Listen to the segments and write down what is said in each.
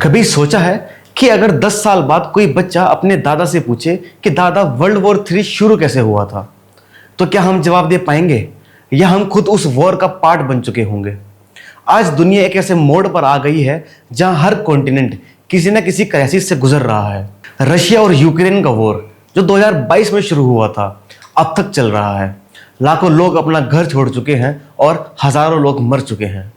कभी सोचा है कि अगर 10 साल बाद कोई बच्चा अपने दादा से पूछे कि दादा वर्ल्ड वॉर 3 शुरू कैसे हुआ था, तो क्या हम जवाब दे पाएंगे या हम खुद उस वॉर का पार्ट बन चुके होंगे। आज दुनिया एक ऐसे मोड़ पर आ गई है जहां हर कॉन्टिनेंट किसी न किसी क्राइसिस से गुजर रहा है। रशिया और यूक्रेन का वॉर जो 2022 में शुरू हुआ था अब तक चल रहा है। लाखों लोग अपना घर छोड़ चुके हैं और हजारों लोग मर चुके हैं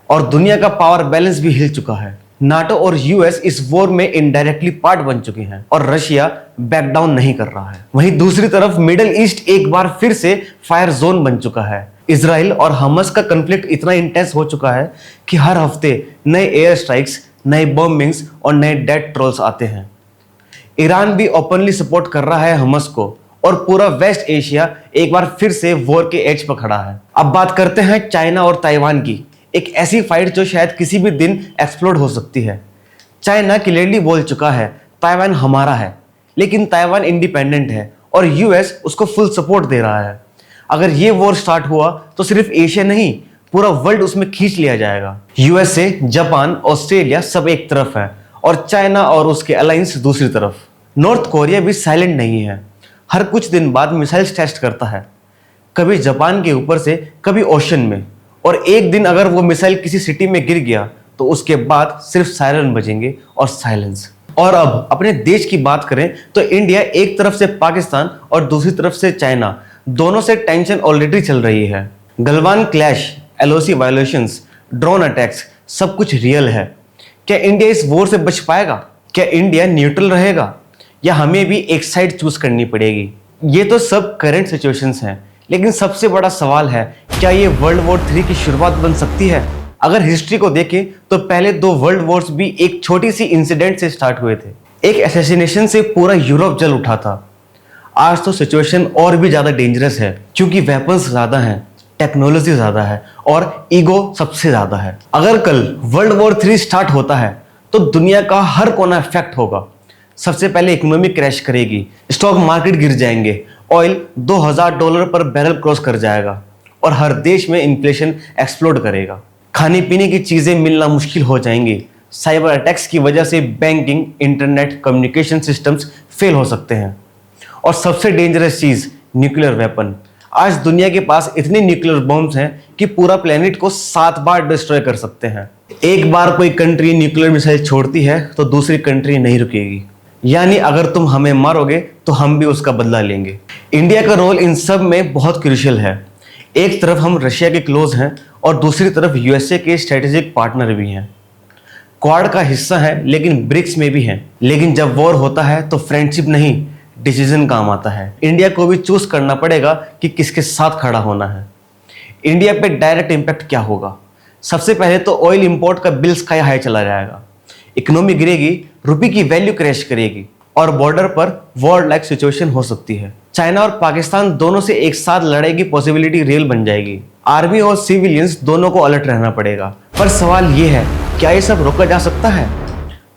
और दुनिया का पावर बैलेंस भी हिल चुका है। नाटो और यूएस इस वॉर में इनडायरेक्टली पार्ट बन चुके हैं और रशिया बैक डाउन नहीं कर रहा है। वहीं दूसरी तरफ मिडिल ईस्ट एक बार फिर से फायर जोन बन चुका है। इजराइल और हमास का कॉन्फ्लिक्ट इतना इंटेंस हो चुका है कि हर हफ्ते नए एयर स्ट्राइक्स, नए बॉम्बिंग्स और नए डेथ ट्रोल्स आते हैं। ईरान भी ओपनली सपोर्ट कर रहा है हमास को और पूरा वेस्ट एशिया एक बार फिर से वॉर के एज पर खड़ा है। अब बात करते हैं चाइना और ताइवान की, एक ऐसी फाइट जो शायद किसी भी दिन एक्सप्लोड हो सकती है। चाइना क्लियरली बोल चुका है ताइवान हमारा है, लेकिन ताइवान इंडिपेंडेंट है और यूएस उसको फुल सपोर्ट दे रहा है। अगर ये वॉर स्टार्ट हुआ तो सिर्फ एशिया नहीं, पूरा वर्ल्ड उसमें खींच लिया जाएगा। यूएसए, जापान, ऑस्ट्रेलिया सब एक तरफ है और चाइना और उसके अलायंस दूसरी तरफ। नॉर्थ कोरिया भी साइलेंट नहीं है, हर कुछ दिन बाद मिसाइल्स टेस्ट करता है, कभी जापान के ऊपर से कभी ओशन में। और एक दिन अगर वो मिसाइल किसी सिटी में गिर गया तो उसके बाद सिर्फ सायरन बजेंगे और साइलेंस। और अब अपने देश की बात करें तो इंडिया एक तरफ से पाकिस्तान और दूसरी तरफ से चाइना, दोनों से टेंशन ऑलरेडी चल रही है। Galwan clash, LOC violations, drone attacks, सब कुछ रियल है। क्या इंडिया इस वॉर से बच पाएगा? क्या इंडिया न्यूट्रल रहेगा या हमें भी एक साइड चूज करनी पड़ेगी? ये तो सब करंट सिचुएशंस हैं, लेकिन सबसे बड़ा सवाल है क्या ये वर्ल्ड वॉर 3 की शुरुआत बन सकती है? अगर हिस्ट्री को देखें तो पहले 2 वर्ल्ड वॉर्स भी एक छोटी सी इंसिडेंट से स्टार्ट हुए थे। एक असैसिनेशन से पूरा यूरोप जल उठा था। आज तो सिचुएशन और भी ज्यादा डेंजरस है क्योंकि वेपन्स ज्यादा हैं, टेक्नोलॉजी ज्यादा है और ईगो सबसे ज्यादा है। अगर कल वर्ल्ड वॉर 3 स्टार्ट होता है तो दुनिया का हर कोना इफेक्ट होगा। सबसे पहले इकोनॉमी क्रैश करेगी, स्टॉक मार्केट गिर जाएंगे, ऑयल $2000 पर बैरल क्रॉस कर जाएगा और हर देश में इन्फ्लेशन एक्सप्लोड करेगा। खाने पीने की चीजें मिलना मुश्किल हो जाएंगी। साइबर अटैक्स की वजह से banking, internet, communication systems fail हो सकते हैं। और सबसे डेंजरस चीज, न्यूक्लियर वेपन। आज दुनिया के पास इतने न्यूक्लियर बॉम्ब्स हैं कि पूरा प्लेनेट को 7 बार डिस्ट्रॉय कर सकते हैं। एक बार कोई कंट्री न्यूक्लियर मिसाइल छोड़ती है तो दूसरी कंट्री नहीं रुकेगी। यानी अगर तुम हमें मारोगे तो हम भी उसका बदला लेंगे। इंडिया का रोल इन सब में बहुत क्रूशियल है। एक तरफ हम रशिया के क्लोज हैं और दूसरी तरफ यूएसए के स्ट्रेटेजिक पार्टनर भी हैं। क्वाड का हिस्सा है लेकिन ब्रिक्स में भी हैं। लेकिन जब वॉर होता है तो फ्रेंडशिप नहीं, डिसीजन काम आता है। इंडिया को भी चूज करना पड़ेगा कि किसके साथ खड़ा होना है। इंडिया पे डायरेक्ट इंपैक्ट क्या होगा? सबसे पहले तो ऑयल इंपोर्ट का बिल स्काई हाई चला जाएगा, इकोनॉमी गिरेगी, रुपये की वैल्यू क्रैश करेगी और बॉर्डर पर वॉर लाइक सिचुएशन हो सकती है। चाइना और पाकिस्तान दोनों से एक साथ लड़ाई की पॉसिबिलिटी रियल बन जाएगी। आर्मी और सिविलियंस दोनों को अलर्ट रहना पड़ेगा। पर सवाल ये है, क्या ये सब रोका जा सकता है?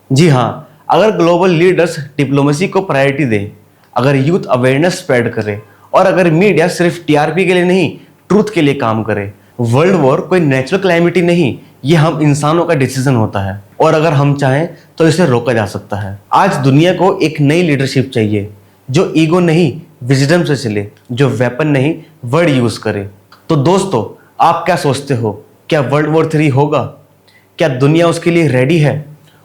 जी हाँ, अगर ग्लोबल लीडर्स डिप्लोमेसी को प्रायोरिटी दे, अगर यूथ अवेयरनेस स्प्रेड करे और अगर मीडिया सिर्फ टीआरपी के लिए नहीं, ट्रूथ के लिए काम करे। वर्ल्ड वॉर कोई नेचुरल क्लैमिटी नहीं, ये हम इंसानों का डिसीजन होता है और अगर हम चाहें तो इसे रोका जा सकता है। आज दुनिया को एक नई लीडरशिप चाहिए जो ईगो नहीं, विजडम से चले, जो वेपन नहीं, वर्ड यूज करे। तो दोस्तों, आप क्या सोचते हो? क्या वर्ल्ड वॉर 3 होगा? क्या दुनिया उसके लिए रेडी है?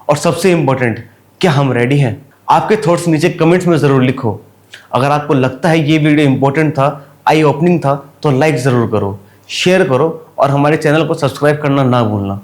और सबसे इंपॉर्टेंट, क्या हम रेडी हैं? आपके थॉट्स नीचे कमेंट्स में जरूर लिखो। अगर आपको लगता है ये वीडियो इंपॉर्टेंट था, आई ओपनिंग था, तो लाइक जरूर करो, शेयर करो और हमारे चैनल को सब्सक्राइब करना ना भूलना।